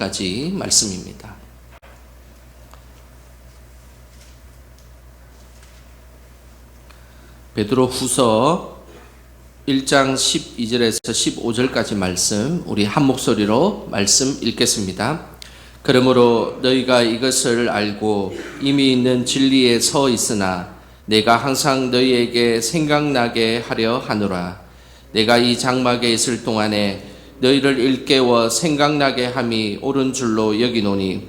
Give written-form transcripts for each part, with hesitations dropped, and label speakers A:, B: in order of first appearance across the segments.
A: 15절까지 말씀입니다. 베드로후서 1장 12절에서 15절까지 말씀, 우리 한 목소리로 말씀 읽겠습니다. 그러므로 너희가 이것을 알고 이미 있는 진리에 서 있으나 내가 항상 너희에게 생각나게 하려 하노라. 내가 이 장막에 있을 동안에 너희를 일깨워 생각나게 함이 옳은 줄로 여기노니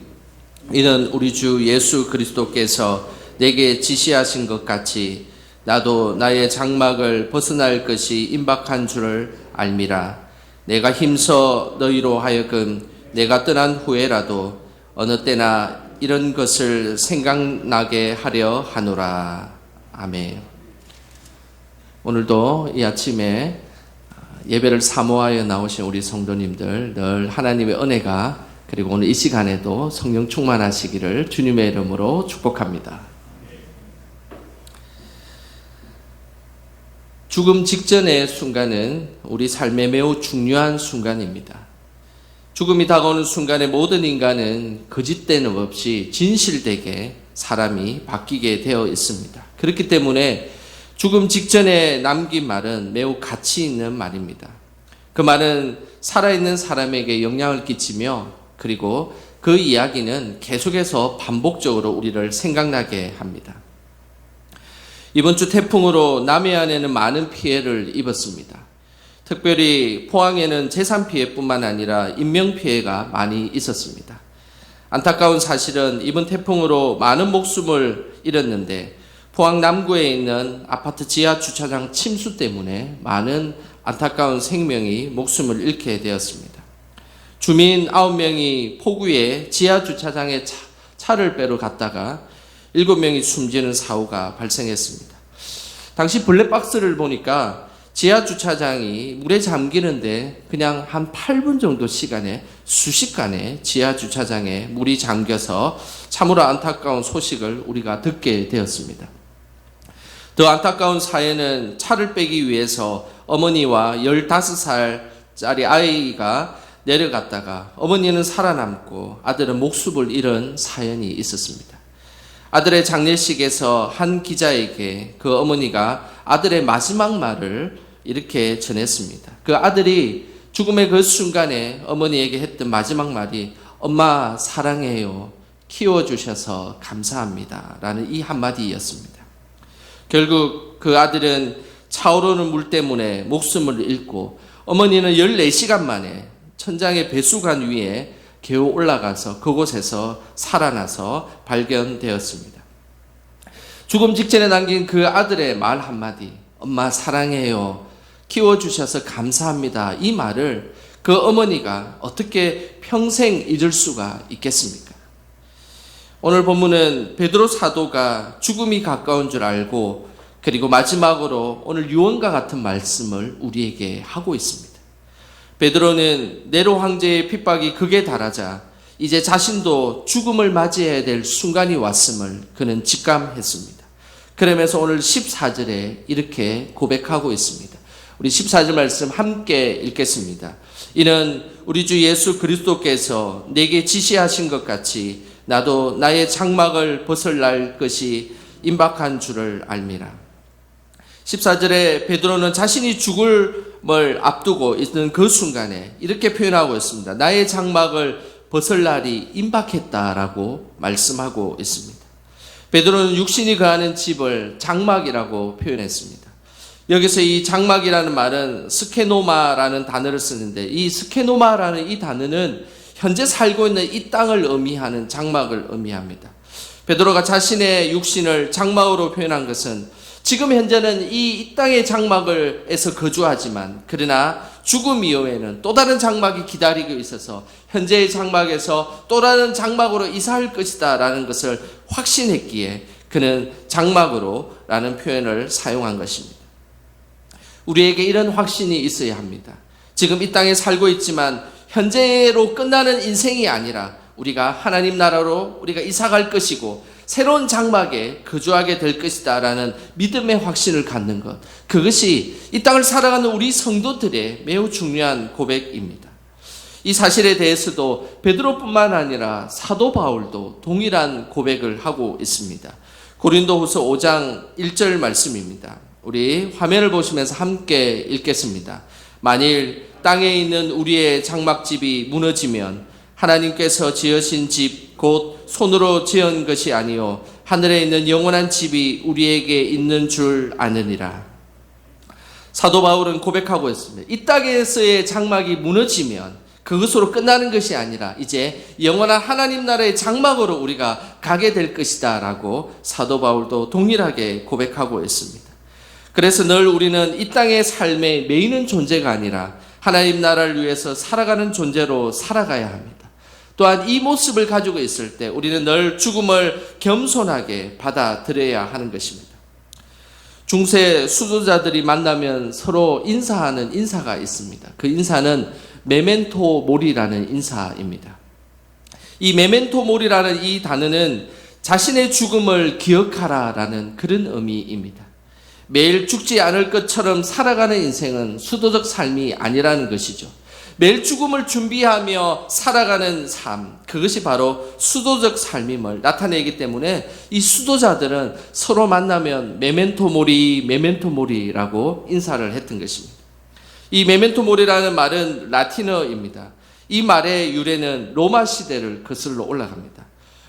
A: 이는 우리 주 예수 그리스도께서 내게 지시하신 것 같이 나도 나의 장막을 벗어날 것이 임박한 줄을 알미라. 내가 힘써 너희로 하여금 내가 떠난 후에라도 어느 때나 이런 것을 생각나게 하려 하노라. 아멘. 오늘도 이 아침에 예배를 사모하여 나오신 우리 성도님들 늘 하나님의 은혜가 그리고 오늘 이 시간에도 성령 충만하시기를 주님의 이름으로 축복합니다. 죽음 직전의 순간은 우리 삶에 매우 중요한 순간입니다. 죽음이 다가오는 순간에 모든 인간은 거짓됨 없이 진실되게 사람이 바뀌게 되어 있습니다. 그렇기 때문에 죽음 직전에 남긴 말은 매우 가치 있는 말입니다. 그 말은 살아있는 사람에게 영향을 끼치며 그리고 그 이야기는 계속해서 반복적으로 우리를 생각나게 합니다. 이번 주 태풍으로 남해안에는 많은 피해를 입었습니다. 특별히 포항에는 재산 피해뿐만 아니라 인명 피해가 많이 있었습니다. 안타까운 사실은 이번 태풍으로 많은 목숨을 잃었는데 포항 남구에 있는 아파트 지하 주차장 침수 때문에 많은 안타까운 생명이 목숨을 잃게 되었습니다. 주민 9명이 폭우에 지하 주차장에 차를 빼러 갔다가 7명이 숨지는 사고가 발생했습니다. 당시 블랙박스를 보니까 지하 주차장이 물에 잠기는데 그냥 한 8분 정도 시간에 순식간에 지하 주차장에 물이 잠겨서 참으로 안타까운 소식을 우리가 듣게 되었습니다. 더 안타까운 사연은 차를 빼기 위해서 어머니와 15살짜리 아이가 내려갔다가 어머니는 살아남고 아들은 목숨을 잃은 사연이 있었습니다. 아들의 장례식에서 한 기자에게 그 어머니가 아들의 마지막 말을 이렇게 전했습니다. 그 아들이 죽음의 그 순간에 어머니에게 했던 마지막 말이 엄마 사랑해요. 키워주셔서 감사합니다. 라는 이 한마디였습니다. 결국 그 아들은 차오르는 물 때문에 목숨을 잃고 어머니는 14시간 만에 천장의 배수관 위에 겨우 올라가서 그곳에서 살아나서 발견되었습니다. 죽음 직전에 남긴 그 아들의 말 한마디, 엄마 사랑해요. 키워주셔서 감사합니다. 이 말을 그 어머니가 어떻게 평생 잊을 수가 있겠습니까? 오늘 본문은 베드로 사도가 죽음이 가까운 줄 알고 그리고 마지막으로 오늘 유언과 같은 말씀을 우리에게 하고 있습니다. 베드로는 네로 황제의 핍박이 극에 달하자 이제 자신도 죽음을 맞이해야 될 순간이 왔음을 그는 직감했습니다. 그러면서 오늘 14절에 이렇게 고백하고 있습니다. 우리 14절 말씀 함께 읽겠습니다. 이는 우리 주 예수 그리스도께서 내게 지시하신 것 같이 나도 나의 장막을 벗어날 것이 임박한 줄을 알미라. 14절에 베드로는 자신이 죽음을 앞두고 있는 그 순간에 이렇게 표현하고 있습니다. 나의 장막을 벗을 날이 임박했다라고 말씀하고 있습니다. 베드로는 육신이 거하는 집을 장막이라고 표현했습니다. 여기서 이 장막이라는 말은 스케노마라는 단어를 쓰는데 이 스케노마라는 이 단어는 현재 살고 있는 이 땅을 의미하는 장막을 의미합니다. 베드로가 자신의 육신을 장막으로 표현한 것은 지금 현재는 이 땅의 장막에서 거주하지만 그러나 죽음 이후에는 또 다른 장막이 기다리고 있어서 현재의 장막에서 또 다른 장막으로 이사할 것이다 라는 것을 확신했기에 그는 장막으로 라는 표현을 사용한 것입니다. 우리에게 이런 확신이 있어야 합니다. 지금 이 땅에 살고 있지만 현재로 끝나는 인생이 아니라 우리가 하나님 나라로 우리가 이사갈 것이고 새로운 장막에 거주하게 될 것이다 라는 믿음의 확신을 갖는 것, 그것이 이 땅을 살아가는 우리 성도들의 매우 중요한 고백입니다. 이 사실에 대해서도 베드로뿐만 아니라 사도 바울도 동일한 고백을 하고 있습니다. 고린도후서 5장 1절 말씀입니다. 우리 화면을 보시면서 함께 읽겠습니다. 만일 땅에 있는 우리의 장막집이 무너지면 하나님께서 지으신 집 곧 손으로 지은 것이 아니요 하늘에 있는 영원한 집이 우리에게 있는 줄 아느니라. 사도 바울은 고백하고 있습니다. 이 땅에서의 장막이 무너지면 그것으로 끝나는 것이 아니라 이제 영원한 하나님 나라의 장막으로 우리가 가게 될 것이다 라고 사도 바울도 동일하게 고백하고 있습니다. 그래서 늘 우리는 이 땅의 삶에 매이는 존재가 아니라 하나님 나라를 위해서 살아가는 존재로 살아가야 합니다. 또한 이 모습을 가지고 있을 때 우리는 늘 죽음을 겸손하게 받아들여야 하는 것입니다. 중세 수도자들이 만나면 서로 인사하는 인사가 있습니다. 그 인사는 메멘토 모리라는 인사입니다. 이 메멘토 모리라는 이 단어는 자신의 죽음을 기억하라라는 그런 의미입니다. 매일 죽지 않을 것처럼 살아가는 인생은 수도적 삶이 아니라는 것이죠. 매일 죽음을 준비하며 살아가는 삶, 그것이 바로 수도적 삶임을 나타내기 때문에 이 수도자들은 서로 만나면 메멘토 모리, 메멘토 모리라고 인사를 했던 것입니다. 이 메멘토 모리라는 말은 라틴어입니다. 이 말의 유래는 로마 시대를 거슬러 올라갑니다.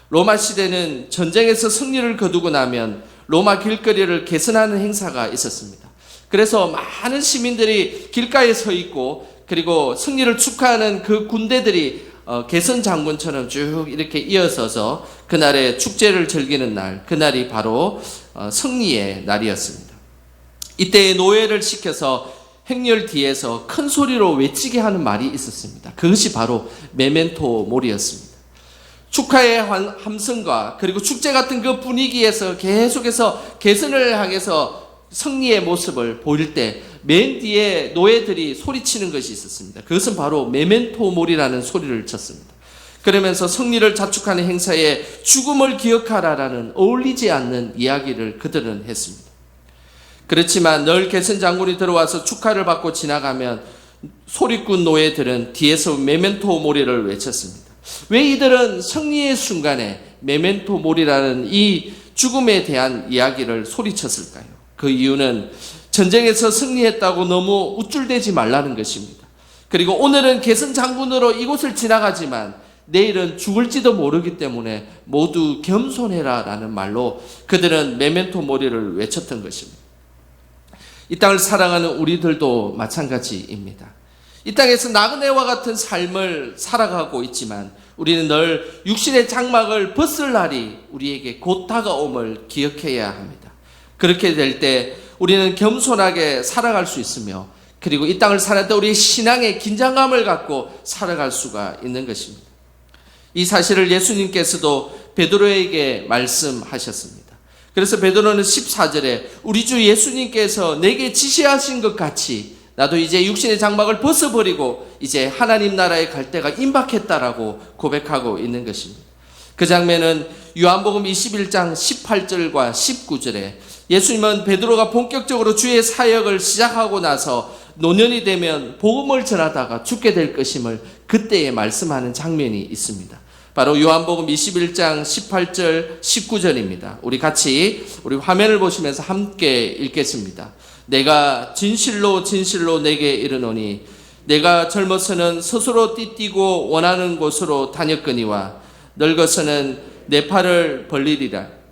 A: 로마 시대는 전쟁에서 승리를 거두고 나면 로마 길거리를 개선하는 행사가 있었습니다. 그래서 많은 시민들이 길가에 서 있고 그리고 승리를 축하하는 그 군대들이 개선 장군처럼 쭉 이렇게 이어서서 그날의 축제를 즐기는 날, 그날이 바로 승리의 날이었습니다. 이때 노예를 시켜서 행렬 뒤에서 큰 소리로 외치게 하는 말이 있었습니다. 그것이 바로 메멘토 모리였습니다. 축하의 함성과 그리고 축제 같은 그 분위기에서 계속해서 개선을 향해서 승리의 모습을 보일 때 맨 뒤에 노예들이 소리치는 것이 있었습니다. 그것은 바로 메멘토 모리라는 소리를 쳤습니다. 그러면서 승리를 자축하는 행사에 죽음을 기억하라라는 어울리지 않는 이야기를 그들은 했습니다. 그렇지만 늘 개선 장군이 들어와서 축하를 받고 지나가면 소리꾼 노예들은 뒤에서 메멘토 모리를 외쳤습니다. 왜 이들은 승리의 순간에 메멘토 모리라는 이 죽음에 대한 이야기를 소리쳤을까요? 그 이유는 전쟁에서 승리했다고 너무 우쭐대지 말라는 것입니다. 그리고 오늘은 개선 장군으로 이곳을 지나가지만 내일은 죽을지도 모르기 때문에 모두 겸손해라 라는 말로 그들은 메멘토 모리를 외쳤던 것입니다. 이 땅을 사랑하는 우리들도 마찬가지입니다. 이 땅에서 나그네와 같은 삶을 살아가고 있지만 우리는 늘 육신의 장막을 벗을 날이 우리에게 곧 다가옴을 기억해야 합니다. 그렇게 될 때 우리는 겸손하게 살아갈 수 있으며 그리고 이 땅을 살아갈 때 우리의 신앙의 긴장감을 갖고 살아갈 수가 있는 것입니다. 이 사실을 예수님께서도 베드로에게 말씀하셨습니다. 그래서 베드로는 14절에 우리 주 예수님께서 내게 지시하신 것 같이 나도 이제 육신의 장막을 벗어버리고 이제 하나님 나라에 갈 때가 임박했다라고 고백하고 있는 것입니다. 그 장면은 요한복음 21장 18절과 19절에 예수님은 베드로가 본격적으로 주의 사역을 시작하고 나서 노년이 되면 복음을 전하다가 죽게 될 것임을 그때에 말씀하는 장면이 있습니다. 바로 요한복음 21장 18절 19절입니다. 우리 같이 우리 화면을 보시면서 함께 읽겠습니다. 내가 진실로 진실로 내게 이르노니 내가 젊어서는 스스로 띠띠고 원하는 곳으로 다녔거니와 늙어서는 내 팔을 벌리리라.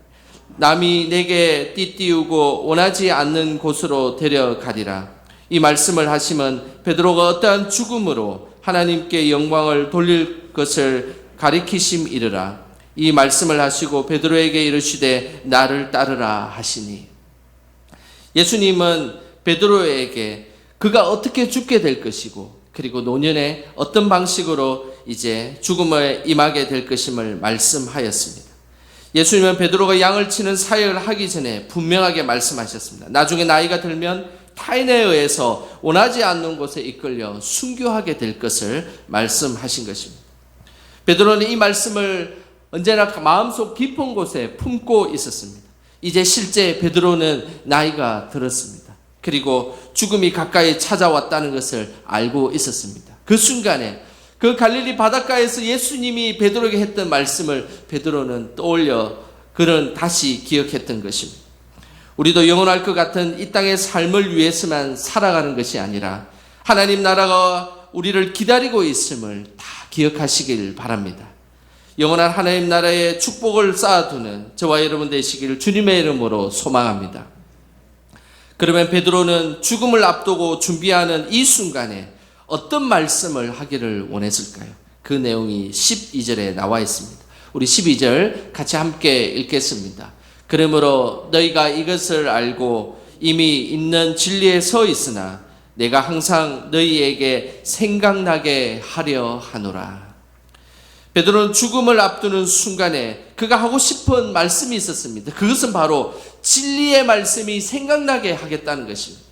A: 남이 내게 띠띠우고 원하지 않는 곳으로 데려가리라. 이 말씀을 하시면 베드로가 어떠한 죽음으로 하나님께 영광을 돌릴 것을 가리키심이르라. 이 말씀을 하시고 베드로에게 이르시되 나를 따르라 하시니. 예수님은 베드로에게 그가 어떻게 죽게 될 것이고 그리고 노년에 어떤 방식으로 이제 죽음에 임하게 될 것임을 말씀하였습니다. 예수님은 베드로가 양을 치는 사역을 하기 전에 분명하게 말씀하셨습니다. 나중에 나이가 들면 타인에 의해서 원하지 않는 곳에 이끌려 순교하게 될 것을 말씀하신 것입니다. 베드로는 이 말씀을 언제나 마음속 깊은 곳에 품고 있었습니다. 이제 실제 베드로는 나이가 들었습니다. 그리고 죽음이 가까이 찾아왔다는 것을 알고 있었습니다. 그 순간에 그 갈릴리 바닷가에서 예수님이 베드로에게 했던 말씀을 베드로는 떠올려 그는 다시 기억했던 것입니다. 우리도 영원할 것 같은 이 땅의 삶을 위해서만 살아가는 것이 아니라 하나님 나라가 우리를 기다리고 있음을 다 기억하시길 바랍니다. 영원한 하나님 나라의 축복을 쌓아두는 저와 여러분 되시기를 주님의 이름으로 소망합니다. 그러면 베드로는 죽음을 앞두고 준비하는 이 순간에 어떤 말씀을 하기를 원했을까요? 그 내용이 12절에 나와 있습니다. 우리 12절 같이 함께 읽겠습니다. 그러므로 너희가 이것을 알고 이미 있는 진리에 서 있으나 내가 항상 너희에게 생각나게 하려 하노라. 베드로는 죽음을 앞두는 순간에 그가 하고 싶은 말씀이 있었습니다. 그것은 바로 진리의 말씀이 생각나게 하겠다는 것입니다.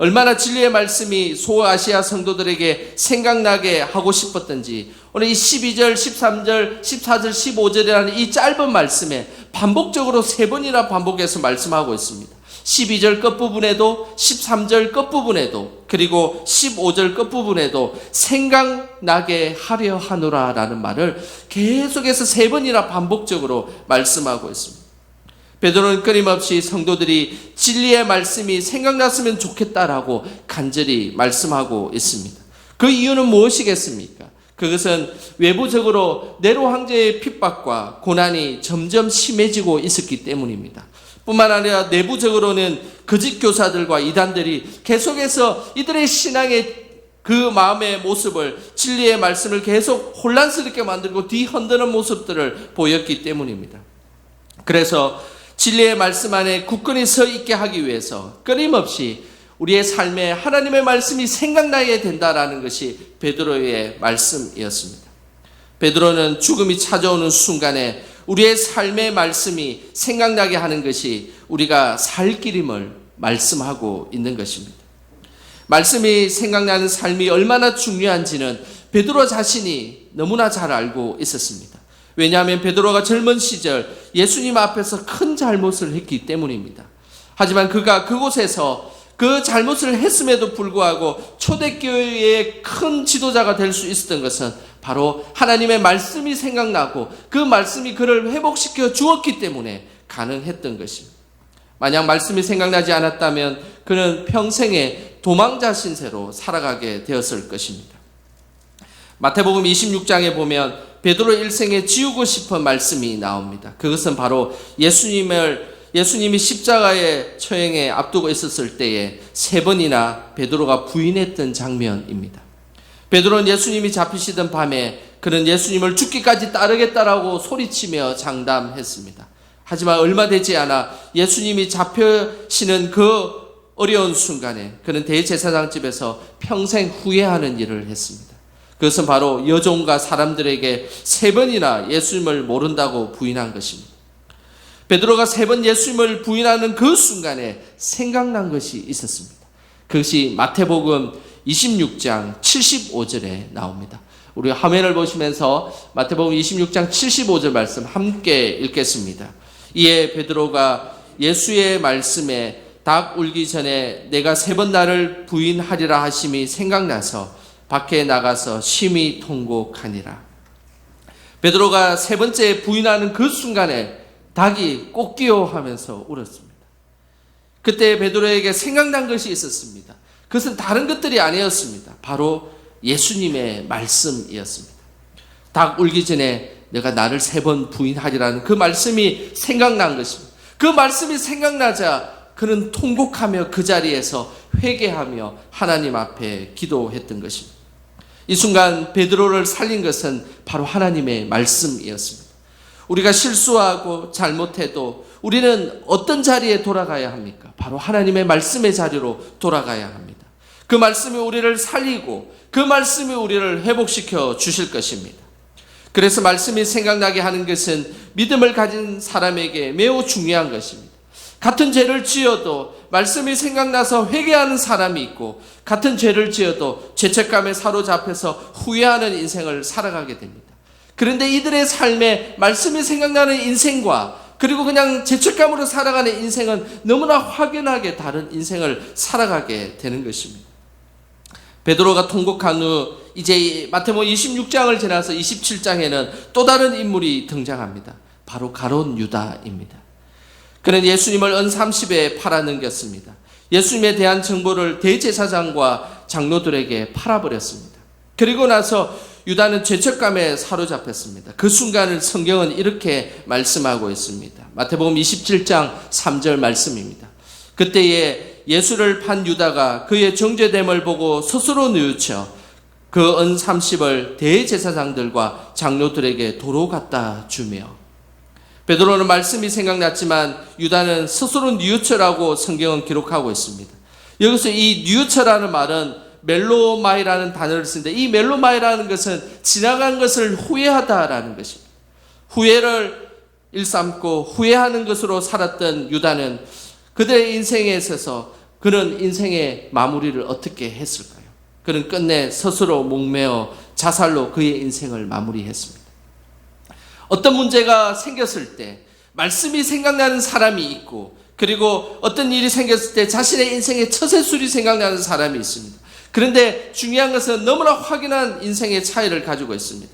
A: 얼마나 진리의 말씀이 소아시아 성도들에게 생각나게 하고 싶었던지 오늘 이 12절, 13절, 14절, 15절이라는 이 짧은 말씀에 반복적으로 3번이나 반복해서 말씀하고 있습니다. 12절 끝부분에도 13절 끝부분에도 그리고 15절 끝부분에도 생각나게 하려 하노라 라는 말을 계속해서 3번이나 반복적으로 말씀하고 있습니다. 베드로는 끊임없이 성도들이 진리의 말씀이 생각났으면 좋겠다라고 간절히 말씀하고 있습니다. 그 이유는 무엇이겠습니까? 그것은 외부적으로 네로 황제의 핍박과 고난이 점점 심해지고 있었기 때문입니다. 뿐만 아니라 내부적으로는 거짓 교사들과 이단들이 계속해서 이들의 신앙의 그 마음의 모습을 진리의 말씀을 계속 혼란스럽게 만들고 뒤흔드는 모습들을 보였기 때문입니다. 그래서 진리의 말씀 안에 굳건히 서 있게 하기 위해서 끊임없이 우리의 삶에 하나님의 말씀이 생각나게 된다라는 것이 베드로의 말씀이었습니다. 베드로는 죽음이 찾아오는 순간에 우리의 삶의 말씀이 생각나게 하는 것이 우리가 살 길임을 말씀하고 있는 것입니다. 말씀이 생각나는 삶이 얼마나 중요한지는 베드로 자신이 너무나 잘 알고 있었습니다. 왜냐하면 베드로가 젊은 시절 예수님 앞에서 큰 잘못을 했기 때문입니다. 하지만 그가 그곳에서 그 잘못을 했음에도 불구하고 초대교회의 큰 지도자가 될 수 있었던 것은 바로 하나님의 말씀이 생각나고 그 말씀이 그를 회복시켜 주었기 때문에 가능했던 것입니다. 만약 말씀이 생각나지 않았다면 그는 평생에 도망자 신세로 살아가게 되었을 것입니다. 마태복음 26장에 보면 베드로 일생에 지우고 싶은 말씀이 나옵니다. 그것은 바로 예수님이 십자가의 처형에 앞두고 있었을 때에 3번이나 베드로가 부인했던 장면입니다. 베드로는 예수님이 잡히시던 밤에 그는 예수님을 죽기까지 따르겠다라고 소리치며 장담했습니다. 하지만 얼마 되지 않아 예수님이 잡혀시는 그 어려운 순간에 그는 대제사장 집에서 평생 후회하는 일을 했습니다. 그것은 바로 여종과 사람들에게 3번이나 예수님을 모른다고 부인한 것입니다. 베드로가 3번 예수님을 부인하는 그 순간에 생각난 것이 있었습니다. 그것이 마태복음 26장 75절에 나옵니다. 우리 화면을 보시면서 마태복음 26장 75절 말씀 함께 읽겠습니다. 이에 베드로가 예수의 말씀에 닭 울기 전에 내가 3번 나를 부인하리라 하심이 생각나서 밖에 나가서 심히 통곡하니라. 베드로가 3번째 부인하는 그 순간에 닭이 꼭기요 하면서 울었습니다. 그때 베드로에게 생각난 것이 있었습니다. 그것은 다른 것들이 아니었습니다. 바로 예수님의 말씀이었습니다. 닭 울기 전에 내가 나를 3번 부인하리라는 그 말씀이 생각난 것입니다. 그 말씀이 생각나자 그는 통곡하며 그 자리에서 회개하며 하나님 앞에 기도했던 것입니다. 이 순간 베드로를 살린 것은 바로 하나님의 말씀이었습니다. 우리가 실수하고 잘못해도 우리는 어떤 자리에 돌아가야 합니까? 바로 하나님의 말씀의 자리로 돌아가야 합니다. 그 말씀이 우리를 살리고 그 말씀이 우리를 회복시켜 주실 것입니다. 그래서 말씀이 생각나게 하는 것은 믿음을 가진 사람에게 매우 중요한 것입니다. 같은 죄를 지어도 말씀이 생각나서 회개하는 사람이 있고 같은 죄를 지어도 죄책감에 사로잡혀서 후회하는 인생을 살아가게 됩니다. 그런데 이들의 삶에 말씀이 생각나는 인생과 그리고 그냥 죄책감으로 살아가는 인생은 너무나 확연하게 다른 인생을 살아가게 되는 것입니다. 베드로가 통곡한 후 이제 마태복음 26장을 지나서 27장에는 또 다른 인물이 등장합니다. 바로 가룟 유다입니다. 그는 예수님을 은 30에 팔아넘겼습니다. 예수님에 대한 정보를 대제사장과 장로들에게 팔아버렸습니다. 그리고 나서 유다는 죄책감에 사로잡혔습니다. 그 순간을 성경은 이렇게 말씀하고 있습니다. 마태복음 27장 3절 말씀입니다. 그때에 예수를 판 유다가 그의 정죄됨을 보고 스스로 뉘우쳐 그 은 30을 대제사장들과 장로들에게 도로 갖다 주며, 베드로는 말씀이 생각났지만 유다는 스스로 뉘우쳐라고 성경은 기록하고 있습니다. 여기서 이 뉘우쳐라는 말은 멜로마이라는 단어를 쓰는데, 이 멜로마이라는 것은 지나간 것을 후회하다라는 것입니다. 후회를 일삼고 후회하는 것으로 살았던 유다는 그들의 인생에 있어서 그는 인생의 마무리를 어떻게 했을까요? 그는 끝내 스스로 목매어 자살로 그의 인생을 마무리했습니다. 어떤 문제가 생겼을 때 말씀이 생각나는 사람이 있고, 그리고 어떤 일이 생겼을 때 자신의 인생의 처세술이 생각나는 사람이 있습니다. 그런데 중요한 것은 너무나 확연한 인생의 차이를 가지고 있습니다.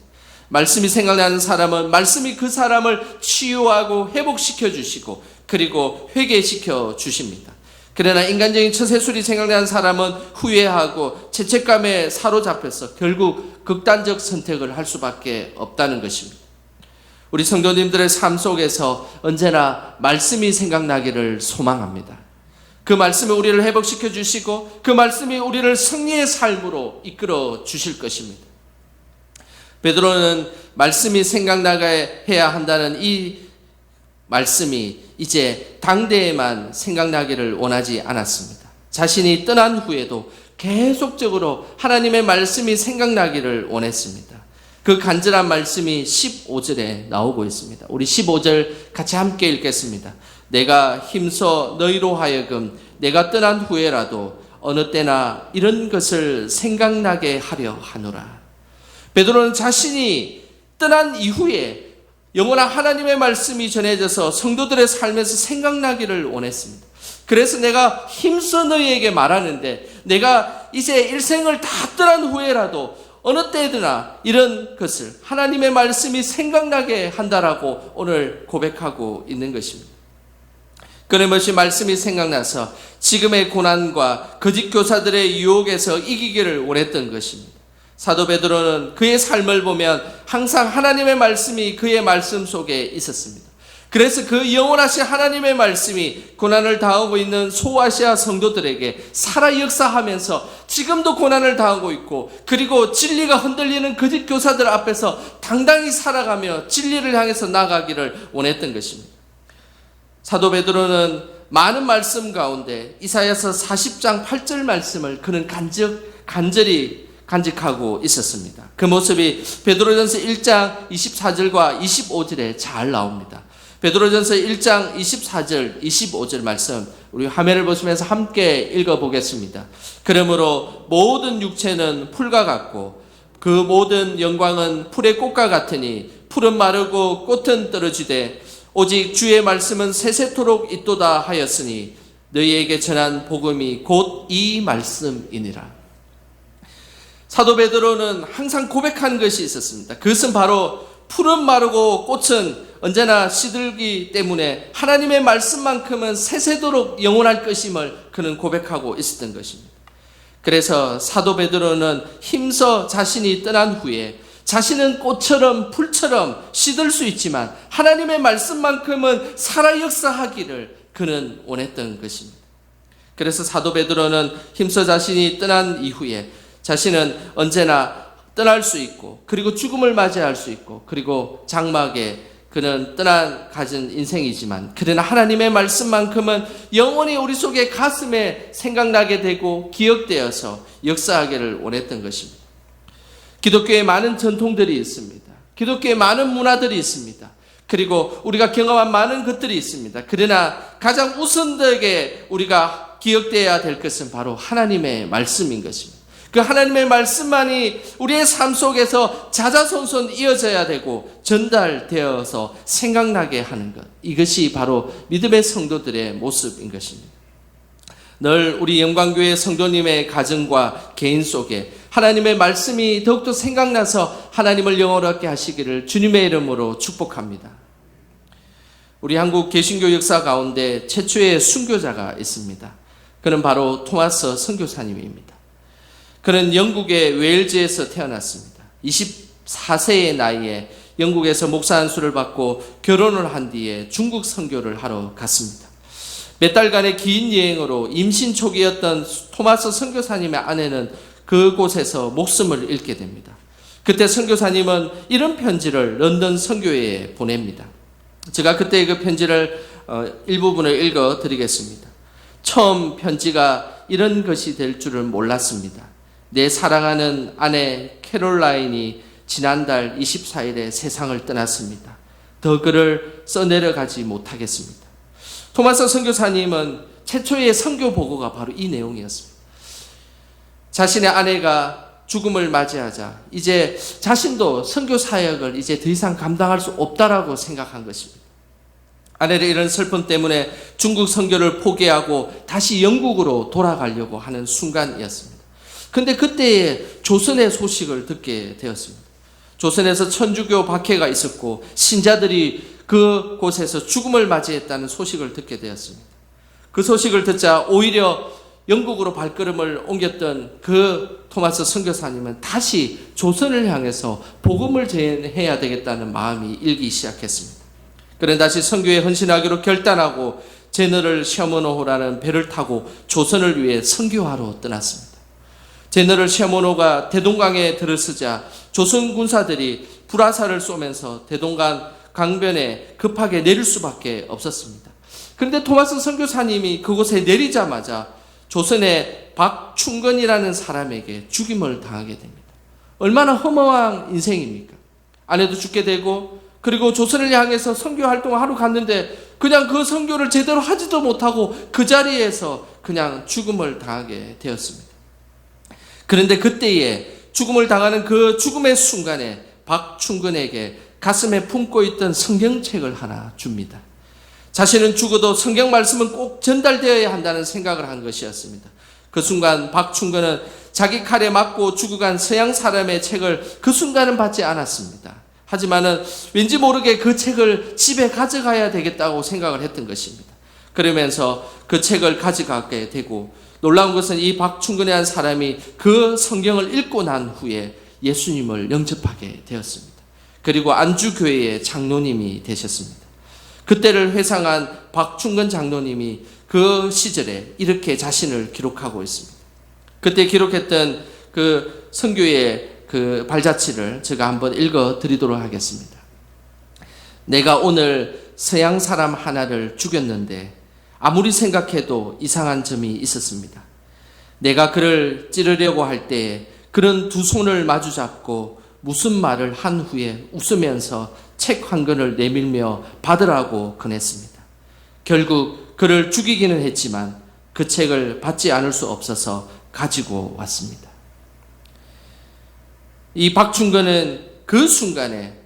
A: 말씀이 생각나는 사람은 말씀이 그 사람을 치유하고 회복시켜 주시고 그리고 회개시켜 주십니다. 그러나 인간적인 처세술이 생각나는 사람은 후회하고 죄책감에 사로잡혀서 결국 극단적 선택을 할 수밖에 없다는 것입니다. 우리 성도님들의 삶 속에서 언제나 말씀이 생각나기를 소망합니다. 그 말씀이 우리를 회복시켜 주시고 그 말씀이 우리를 승리의 삶으로 이끌어 주실 것입니다. 베드로는 말씀이 생각나게 해야 한다는 이 말씀이 이제 당대에만 생각나기를 원하지 않았습니다. 자신이 떠난 후에도 계속적으로 하나님의 말씀이 생각나기를 원했습니다. 그 간절한 말씀이 15절에 나오고 있습니다. 우리 15절 같이 함께 읽겠습니다. 내가 힘써 너희로 하여금 내가 떠난 후에라도 어느 때나 이런 것을 생각나게 하려 하노라. 베드로는 자신이 떠난 이후에 영원한 하나님의 말씀이 전해져서 성도들의 삶에서 생각나기를 원했습니다. 그래서 내가 힘써 너희에게 말하는데, 내가 이제 일생을 다 떠난 후에라도 어느 때든 이런 것을 하나님의 말씀이 생각나게 한다라고 오늘 고백하고 있는 것입니다. 끊임없이 말씀이 생각나서 지금의 고난과 거짓 교사들의 유혹에서 이기기를 원했던 것입니다. 사도 베드로는 그의 삶을 보면 항상 하나님의 말씀이 그의 말씀 속에 있었습니다. 그래서 그 영원하신 하나님의 말씀이 고난을 당하고 있는 소아시아 성도들에게 살아 역사하면서 지금도 고난을 당하고 있고, 그리고 진리가 흔들리는 거짓 교사들 앞에서 당당히 살아가며 진리를 향해서 나아가기를 원했던 것입니다. 사도 베드로는 많은 말씀 가운데 이사야서 40장 8절 말씀을 그는 간절히 간직하고 있었습니다. 그 모습이 베드로전서 1장 24절과 25절에 잘 나옵니다. 베드로전서 1장 24절 25절 말씀 우리 화면을 보시면서 함께 읽어보겠습니다. 그러므로 모든 육체는 풀과 같고 그 모든 영광은 풀의 꽃과 같으니 풀은 마르고 꽃은 떨어지되 오직 주의 말씀은 세세토록 있도다 하였으니 너희에게 전한 복음이 곧 이 말씀이니라. 사도 베드로는 항상 고백하는 것이 있었습니다. 그것은 바로 풀은 마르고 꽃은 언제나 시들기 때문에 하나님의 말씀만큼은 세세도록 영원할 것임을 그는 고백하고 있었던 것입니다. 그래서 사도 베드로는 힘써 자신이 떠난 후에 자신은 꽃처럼 풀처럼 시들 수 있지만 하나님의 말씀만큼은 살아 역사하기를 그는 원했던 것입니다. 그래서 사도 베드로는 힘써 자신이 떠난 이후에 자신은 언제나 떠날 수 있고, 그리고 죽음을 맞이할 수 있고, 그리고 장막에 그는 가진 인생이지만 그러나 하나님의 말씀만큼은 영원히 우리 속에 가슴에 생각나게 되고 기억되어서 역사하기를 원했던 것입니다. 기독교에 많은 전통들이 있습니다. 기독교에 많은 문화들이 있습니다. 그리고 우리가 경험한 많은 것들이 있습니다. 그러나 가장 우선되게 우리가 기억되어야 될 것은 바로 하나님의 말씀인 것입니다. 그 하나님의 말씀만이 우리의 삶 속에서 자자손손 이어져야 되고 전달되어서 생각나게 하는 것, 이것이 바로 믿음의 성도들의 모습인 것입니다. 늘 우리 영광교회 성도님의 가정과 개인 속에 하나님의 말씀이 더욱더 생각나서 하나님을 영원하게 하시기를 주님의 이름으로 축복합니다. 우리 한국 개신교 역사 가운데 최초의 순교자가 있습니다. 그는 바로 토마스 선교사님입니다. 그는 영국의 웨일즈에서 태어났습니다. 24세의 나이에 영국에서 목사 안수를 받고 결혼을 한 뒤에 중국 선교를 하러 갔습니다. 몇 달간의 긴 여행으로 임신 초기였던 토마스 선교사님의 아내는 그곳에서 목숨을 잃게 됩니다. 그때 선교사님은 이런 편지를 런던 선교회에 보냅니다. 제가 그때 그 편지를 일부분을 읽어 드리겠습니다. 처음 편지가 이런 것이 될 줄을 몰랐습니다. 내 사랑하는 아내 캐롤라인이 지난달 24일에 세상을 떠났습니다. 더 글을 써내려가지 못하겠습니다. 토마스 선교사님은 최초의 선교 보고가 바로 이 내용이었습니다. 자신의 아내가 죽음을 맞이하자 이제 자신도 선교 사역을 이제 더 이상 감당할 수 없다라고 생각한 것입니다. 아내의 이런 슬픔 때문에 중국 선교를 포기하고 다시 영국으로 돌아가려고 하는 순간이었습니다. 근데 그때에 조선의 소식을 듣게 되었습니다. 조선에서 천주교 박해가 있었고 신자들이 그곳에서 죽음을 맞이했다는 소식을 듣게 되었습니다. 그 소식을 듣자 오히려 영국으로 발걸음을 옮겼던 그 토마스 선교사님은 다시 조선을 향해서 복음을 전해야 되겠다는 마음이 일기 시작했습니다. 그는 다시 선교에 헌신하기로 결단하고 제너럴 셔먼호라는 배를 타고 조선을 위해 선교하러 떠났습니다. 제너럴 셔먼호가 대동강에 들어서자 조선 군사들이 불화살을 쏘면서 대동강 강변에 급하게 내릴 수밖에 없었습니다. 그런데 토마스 선교사님이 그곳에 내리자마자 조선의 박충건이라는 사람에게 죽임을 당하게 됩니다. 얼마나 허무한 인생입니까? 아내도 죽게 되고 그리고 조선을 향해서 선교 활동을 하러 갔는데 그냥 그 선교를 제대로 하지도 못하고 그 자리에서 그냥 죽음을 당하게 되었습니다. 그런데 그때에 죽음을 당하는 그 죽음의 순간에 박충근에게 가슴에 품고 있던 성경책을 하나 줍니다. 자신은 죽어도 성경 말씀은 꼭 전달되어야 한다는 생각을 한 것이었습니다. 그 순간 박충근은 자기 칼에 맞고 죽어간 서양 사람의 책을 그 순간은 받지 않았습니다. 하지만은 왠지 모르게 그 책을 집에 가져가야 되겠다고 생각을 했던 것입니다. 그러면서 그 책을 가져가게 되고 놀라운 것은 이 박충근의 한 사람이 그 성경을 읽고 난 후에 예수님을 영접하게 되었습니다. 그리고 안주교회의 장로님이 되셨습니다. 그때를 회상한 박충근 장로님이 그 시절에 이렇게 자신을 기록하고 있습니다. 그때 기록했던 그 선교의 그 발자취를 제가 한번 읽어 드리도록 하겠습니다. 내가 오늘 서양 사람 하나를 죽였는데 아무리 생각해도 이상한 점이 있었습니다. 내가 그를 찌르려고 할 때에 그는 두 손을 마주 잡고 무슨 말을 한 후에 웃으면서 책 한 권을 내밀며 받으라고 권했습니다. 결국 그를 죽이기는 했지만 그 책을 받지 않을 수 없어서 가지고 왔습니다. 이 박충근은 그 순간에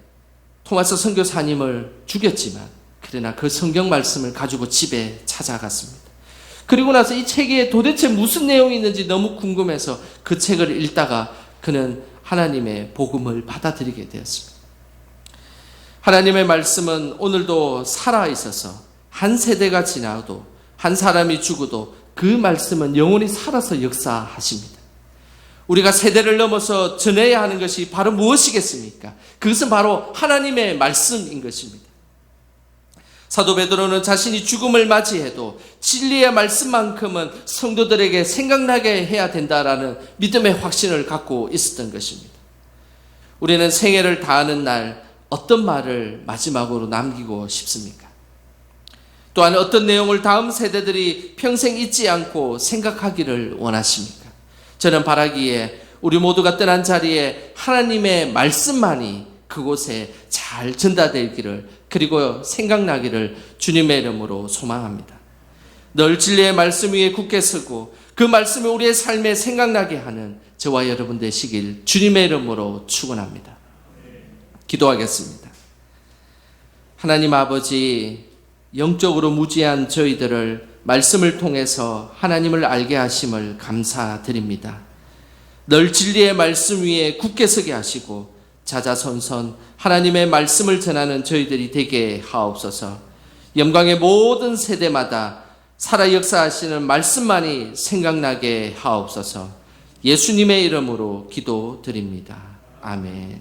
A: 토마스 선교사님을 죽였지만 그러나 그 성경 말씀을 가지고 집에 찾아갔습니다. 그리고 나서 이 책에 도대체 무슨 내용이 있는지 너무 궁금해서 그 책을 읽다가 그는 하나님의 복음을 받아들이게 되었습니다. 하나님의 말씀은 오늘도 살아있어서 한 세대가 지나도 한 사람이 죽어도 그 말씀은 영원히 살아서 역사하십니다. 우리가 세대를 넘어서 전해야 하는 것이 바로 무엇이겠습니까? 그것은 바로 하나님의 말씀인 것입니다. 사도 베드로는 자신이 죽음을 맞이해도 진리의 말씀만큼은 성도들에게 생각나게 해야 된다라는 믿음의 확신을 갖고 있었던 것입니다. 우리는 생애를 다하는 날 어떤 말을 마지막으로 남기고 싶습니까? 또한 어떤 내용을 다음 세대들이 평생 잊지 않고 생각하기를 원하십니까? 저는 바라기에 우리 모두가 떠난 자리에 하나님의 말씀만이 그곳에 잘 전달되기를 그리고 생각나기를 주님의 이름으로 소망합니다. 늘 진리의 말씀 위에 굳게 서고 그 말씀이 우리의 삶에 생각나게 하는 저와 여러분 되시길 주님의 이름으로 축원합니다. 기도하겠습니다. 하나님 아버지, 영적으로 무지한 저희들을 말씀을 통해서 하나님을 알게 하심을 감사드립니다. 늘 진리의 말씀 위에 굳게 서게 하시고 자자손손 하나님의 말씀을 전하는 저희들이 되게 하옵소서. 영광의 모든 세대마다 살아 역사하시는 말씀만이 생각나게 하옵소서. 예수님의 이름으로 기도드립니다. 아멘.